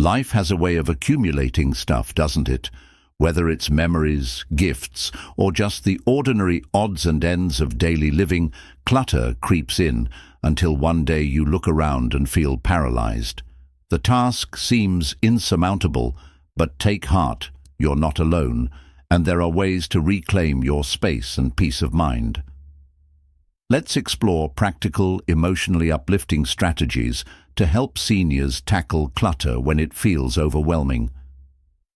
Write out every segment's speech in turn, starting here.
Life has a way of accumulating stuff, doesn't it? Whether it's memories, gifts, or just the ordinary odds and ends of daily living, clutter creeps in until one day you look around and feel paralyzed. The task seems insurmountable, but take heart, you're not alone, and there are ways to reclaim your space and peace of mind. Let's explore practical, emotionally uplifting strategies to help seniors tackle clutter when it feels overwhelming.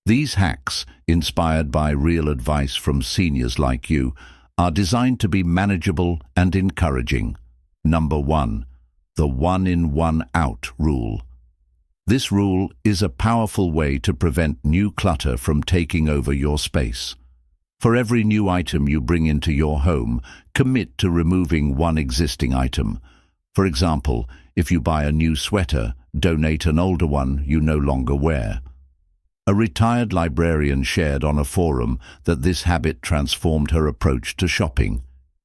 These hacks, inspired by real advice from seniors like you, are designed to be manageable and encouraging. Number 1. The one-in, one-out rule. This rule is a powerful way to prevent new clutter from taking over your space. For every new item you bring into your home, commit to removing one existing item. For example, if you buy a new sweater, donate an older one you no longer wear. A retired librarian shared on a forum that this habit transformed her approach to shopping.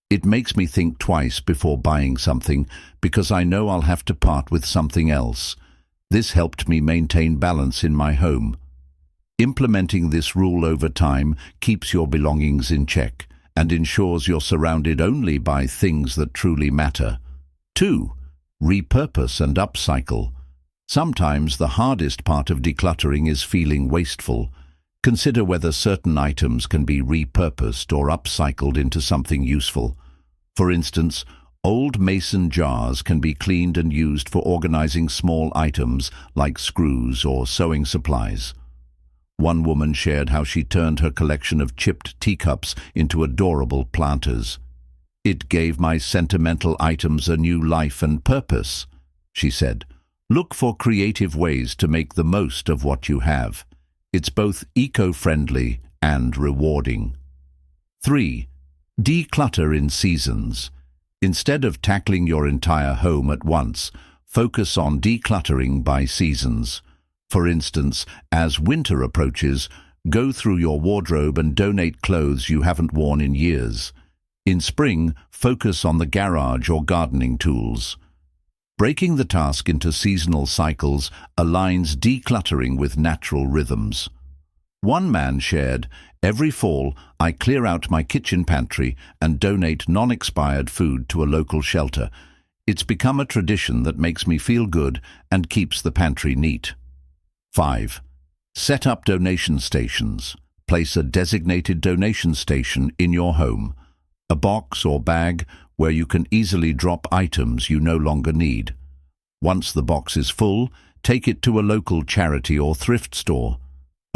It makes me think twice before buying something because I know I'll have to part with something else. This helped me maintain balance in my home. Implementing this rule over time keeps your belongings in check and ensures you're surrounded only by things that truly matter. 2. Repurpose and upcycle. Sometimes the hardest part of decluttering is feeling wasteful. Consider whether certain items can be repurposed or upcycled into something useful. For instance, old mason jars can be cleaned and used for organizing small items like screws or sewing supplies. One woman shared how she turned her collection of chipped teacups into adorable planters. "It gave my sentimental items a new life and purpose," she said. Look for creative ways to make the most of what you have. It's both eco-friendly and rewarding. 3. Declutter in seasons. Instead of tackling your entire home at once, focus on decluttering by seasons. For instance, as winter approaches, go through your wardrobe and donate clothes you haven't worn in years. In spring, focus on the garage or gardening tools. Breaking the task into seasonal cycles aligns decluttering with natural rhythms. One man shared, "Every fall, I clear out my kitchen pantry and donate non-expired food to a local shelter. It's become a tradition that makes me feel good and keeps the pantry neat." 5. Set up donation stations. Place a designated donation station in your home. A box or bag where you can easily drop items you no longer need. Once the box is full, take it to a local charity or thrift store.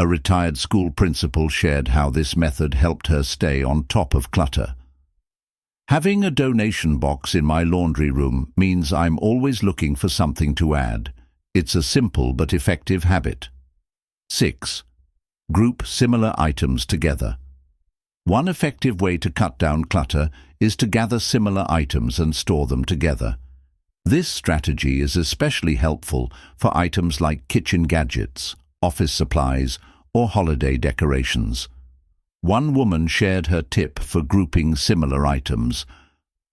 A retired school principal shared how this method helped her stay on top of clutter. Having a donation box in my laundry room means I'm always looking for something to add. It's a simple but effective habit. 6. Group similar items together. One effective way to cut down clutter is to gather similar items and store them together. This strategy is especially helpful for items like kitchen gadgets, office supplies, or holiday decorations. One woman shared her tip for grouping similar items.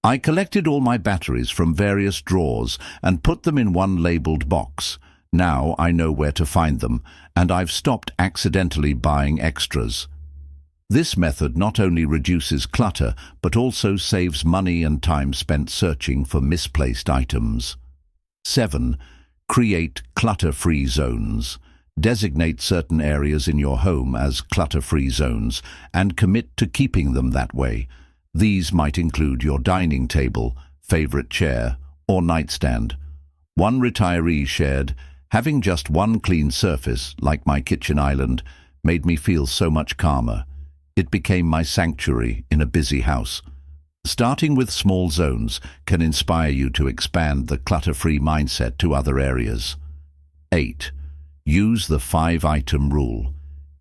"I collected all my batteries from various drawers and put them in one labeled box. Now I know where to find them, and I've stopped accidentally buying extras." This method not only reduces clutter, but also saves money and time spent searching for misplaced items. 7. Create clutter-free zones. Designate certain areas in your home as clutter-free zones and commit to keeping them that way. These might include your dining table, favorite chair, or nightstand. One retiree shared, "Having just one clean surface, like my kitchen island, made me feel so much calmer. It became my sanctuary in a busy house." Starting with small zones can inspire you to expand the clutter-free mindset to other areas. 8. Use the 5-item rule.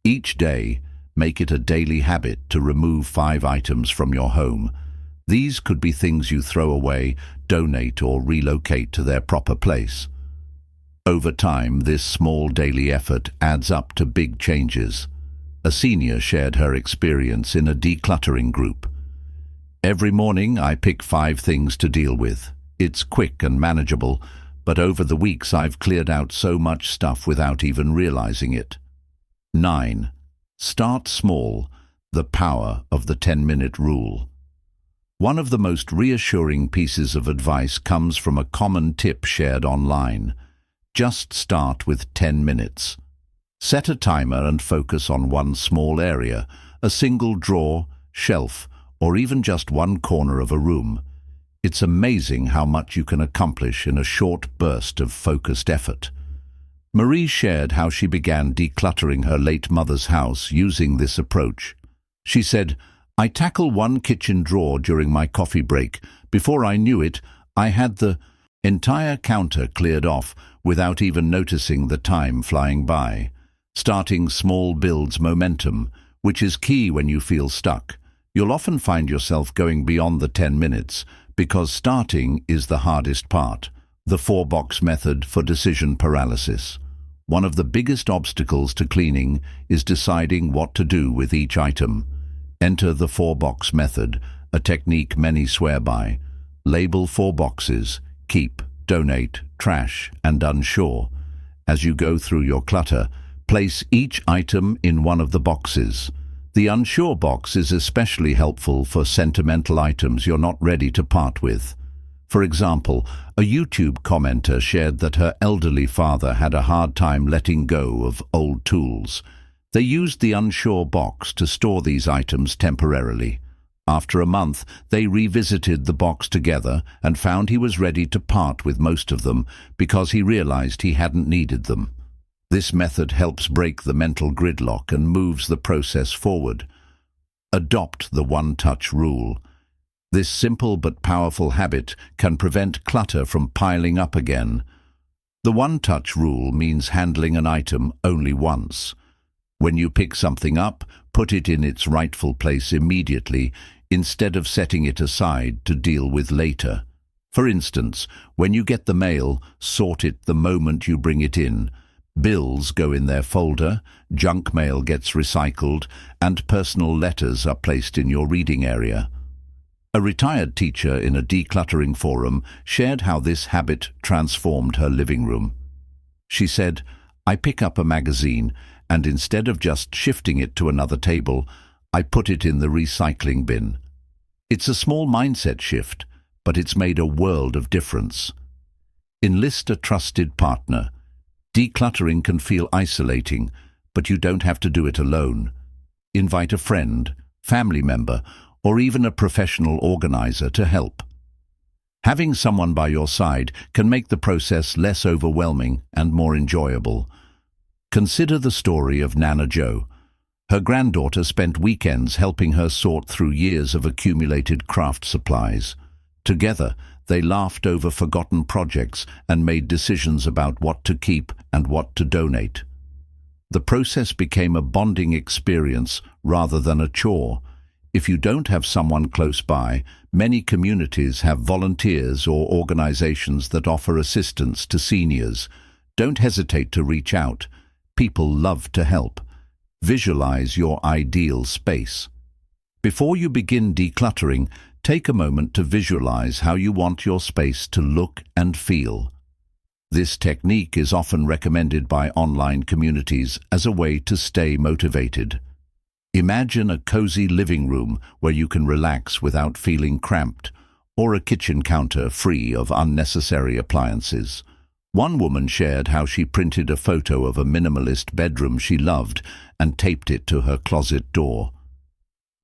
Each day, make it a daily habit to remove 5 items from your home. These could be things you throw away, donate, or relocate to their proper place. Over time, this small daily effort adds up to big changes. A senior shared her experience in a decluttering group. "Every morning I pick 5 things to deal with. It's quick and manageable, but over the weeks I've cleared out so much stuff without even realizing it. 9. Start small. The power of the 10-minute rule. One of the most reassuring pieces of advice comes from a common tip shared online. Just start with 10 minutes. Set a timer and focus on one small area, a single drawer, shelf, or even just one corner of a room. It's amazing how much you can accomplish in a short burst of focused effort. Marie shared how she began decluttering her late mother's house using this approach. She said, "I tackle one kitchen drawer during my coffee break. Before I knew it, I had the entire counter cleared off without even noticing the time flying by." Starting small builds momentum, which is key when you feel stuck. You'll often find yourself going beyond the 10 minutes because starting is the hardest part. The 4-box method for decision paralysis. One of the biggest obstacles to cleaning is deciding what to do with each item. Enter the 4-box method, a technique many swear by. Label 4 boxes: keep, donate, trash, and unsure. As you go through your clutter, place each item in one of the boxes. The unsure box is especially helpful for sentimental items you're not ready to part with. For example, a YouTube commenter shared that her elderly father had a hard time letting go of old tools. They used the unsure box to store these items temporarily. After a month, they revisited the box together and found he was ready to part with most of them because he realized he hadn't needed them. This method helps break the mental gridlock and moves the process forward. Adopt the one-touch rule. This simple but powerful habit can prevent clutter from piling up again. The one-touch rule means handling an item only once. When you pick something up, put it in its rightful place immediately instead of setting it aside to deal with later. For instance, when you get the mail, sort it the moment you bring it in. Bills go in their folder, junk mail gets recycled, and personal letters are placed in your reading area. A retired teacher in a decluttering forum shared how this habit transformed her living room. She said, "I pick up a magazine, and instead of just shifting it to another table, I put it in the recycling bin. It's a small mindset shift, but it's made a world of difference." Enlist a trusted partner. Decluttering can feel isolating, but you don't have to do it alone. Invite a friend, family member, or even a professional organizer to help. Having someone by your side can make the process less overwhelming and more enjoyable. Consider the story of Nana Jo. Her granddaughter spent weekends helping her sort through years of accumulated craft supplies. Together, they laughed over forgotten projects and made decisions about what to keep and what to donate. The process became a bonding experience rather than a chore. If you don't have someone close by, many communities have volunteers or organizations that offer assistance to seniors. Don't hesitate to reach out. People love to help. Visualize your ideal space. Before you begin decluttering, take a moment to visualize how you want your space to look and feel. This technique is often recommended by online communities as a way to stay motivated. Imagine a cozy living room where you can relax without feeling cramped, or a kitchen counter free of unnecessary appliances. One woman shared how she printed a photo of a minimalist bedroom she loved and taped it to her closet door.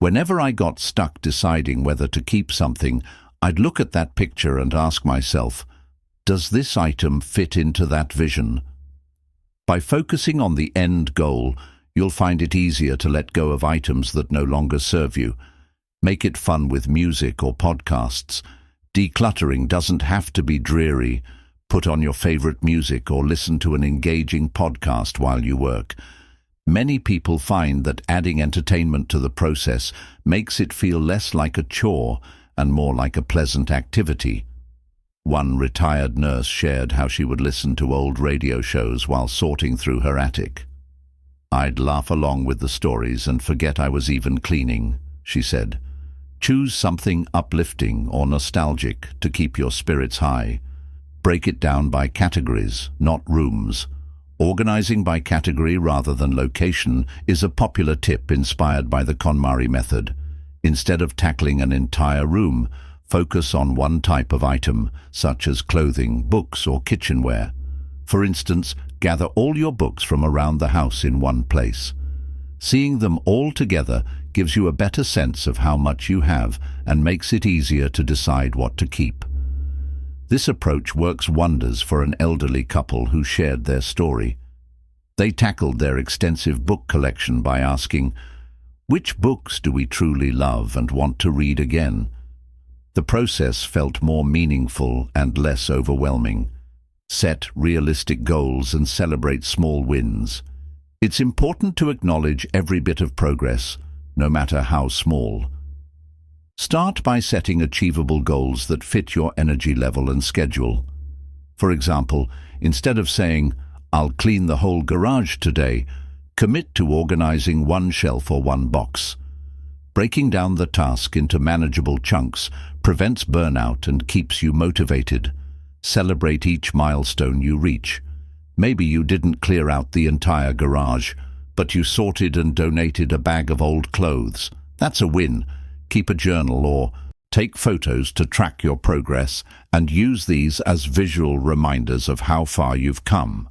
"Whenever I got stuck deciding whether to keep something, I'd look at that picture and ask myself, does this item fit into that vision?" By focusing on the end goal, you'll find it easier to let go of items that no longer serve you. Make it fun with music or podcasts. Decluttering doesn't have to be dreary. Put on your favorite music or listen to an engaging podcast while you work. Many people find that adding entertainment to the process makes it feel less like a chore and more like a pleasant activity. One retired nurse shared how she would listen to old radio shows while sorting through her attic. "I'd laugh along with the stories and forget I was even cleaning," she said. Choose something uplifting or nostalgic to keep your spirits high. Break it down by categories, not rooms. Organizing by category rather than location is a popular tip inspired by the KonMari method. Instead of tackling an entire room, focus on one type of item, such as clothing, books, or kitchenware. For instance, gather all your books from around the house in one place. Seeing them all together gives you a better sense of how much you have and makes it easier to decide what to keep. This approach works wonders for an elderly couple who shared their story. They tackled their extensive book collection by asking, "Which books do we truly love and want to read again?" The process felt more meaningful and less overwhelming. Set realistic goals and celebrate small wins. It's important to acknowledge every bit of progress, no matter how small. Start by setting achievable goals that fit your energy level and schedule. For example, instead of saying, "I'll clean the whole garage today," commit to organizing one shelf or one box. Breaking down the task into manageable chunks prevents burnout and keeps you motivated. Celebrate each milestone you reach. Maybe you didn't clear out the entire garage, but you sorted and donated a bag of old clothes. That's a win. Keep a journal or take photos to track your progress and use these as visual reminders of how far you've come.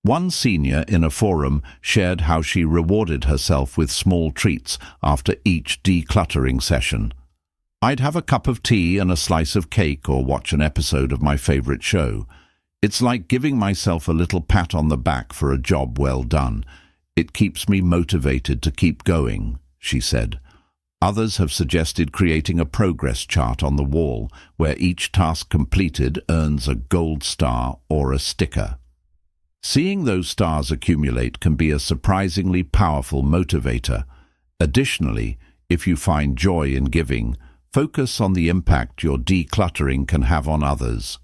One senior in a forum shared how she rewarded herself with small treats after each decluttering session. "I'd have a cup of tea and a slice of cake or watch an episode of my favorite show. It's like giving myself a little pat on the back for a job well done. It keeps me motivated to keep going," she said. Others have suggested creating a progress chart on the wall where each task completed earns a gold star or a sticker. Seeing those stars accumulate can be a surprisingly powerful motivator. Additionally, if you find joy in giving, focus on the impact your decluttering can have on others.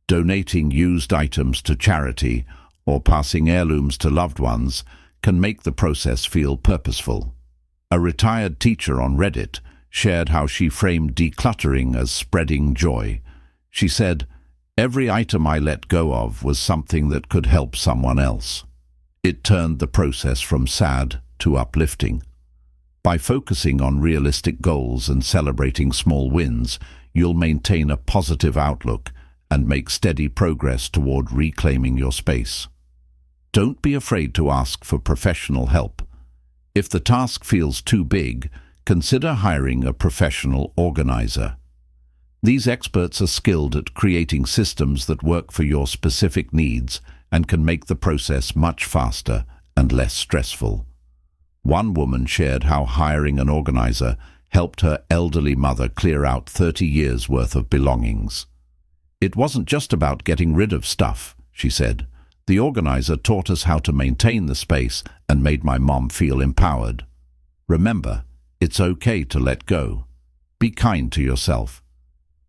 Donating used items to charity or passing heirlooms to loved ones can make the process feel purposeful. A retired teacher on Reddit shared how she framed decluttering as spreading joy. She said, "Every item I let go of was something that could help someone else." It turned the process from sad to uplifting. By focusing on realistic goals and celebrating small wins, you'll maintain a positive outlook and make steady progress toward reclaiming your space. Don't be afraid to ask for professional help. If the task feels too big, consider hiring a professional organizer. These experts are skilled at creating systems that work for your specific needs and can make the process much faster and less stressful. One woman shared how hiring an organizer helped her elderly mother clear out 30 years' worth of belongings. "It wasn't just about getting rid of stuff," she said. "The organizer taught us how to maintain the space and made my mom feel empowered." Remember, it's okay to let go. Be kind to yourself.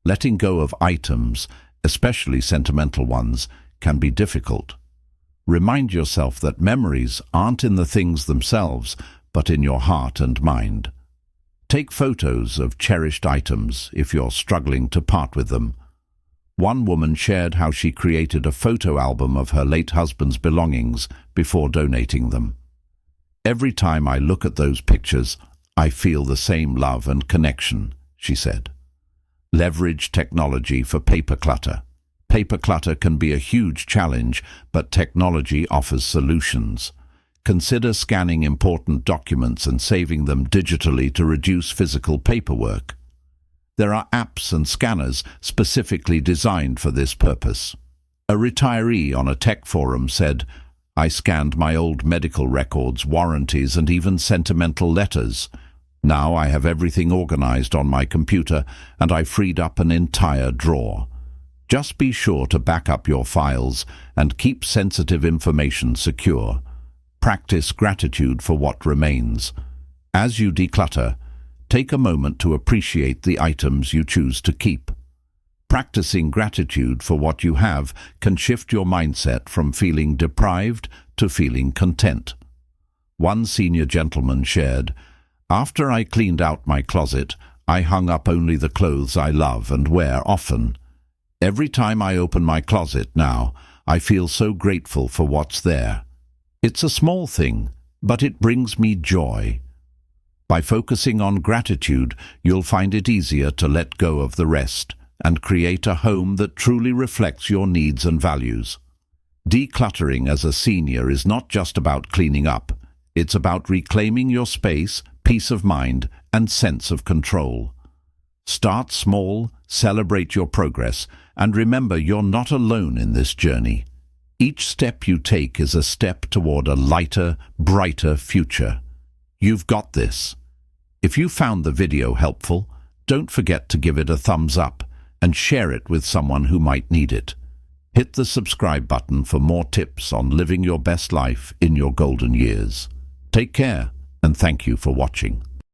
Letting go of items, especially sentimental ones, can be difficult. Remind yourself that memories aren't in the things themselves, but in your heart and mind. Take photos of cherished items if you're struggling to part with them. One woman shared how she created a photo album of her late husband's belongings before donating them. "Every time I look at those pictures, I feel the same love and connection," she said. Leverage technology for paper clutter. Paper clutter can be a huge challenge, but technology offers solutions. Consider scanning important documents and saving them digitally to reduce physical paperwork. There are apps and scanners specifically designed for this purpose. A retiree on a tech forum said, "I scanned my old medical records, warranties, and even sentimental letters. Now I have everything organized on my computer, and I freed up an entire drawer." Just be sure to back up your files and keep sensitive information secure. Practice gratitude for what remains. As you declutter, take a moment to appreciate the items you choose to keep. Practicing gratitude for what you have can shift your mindset from feeling deprived to feeling content. One senior gentleman shared, "After I cleaned out my closet, I hung up only the clothes I love and wear often. Every time I open my closet now, I feel so grateful for what's there. It's a small thing, but it brings me joy. By focusing on gratitude, you'll find it easier to let go of the rest and create a home that truly reflects your needs and values. Decluttering as a senior is not just about cleaning up. It's about reclaiming your space, peace of mind, and sense of control. Start small, celebrate your progress, and remember you're not alone in this journey. Each step you take is a step toward a lighter, brighter future. You've got this. If you found the video helpful, don't forget to give it a thumbs up and share it with someone who might need it. Hit the subscribe button for more tips on living your best life in your golden years. Take care, and thank you for watching.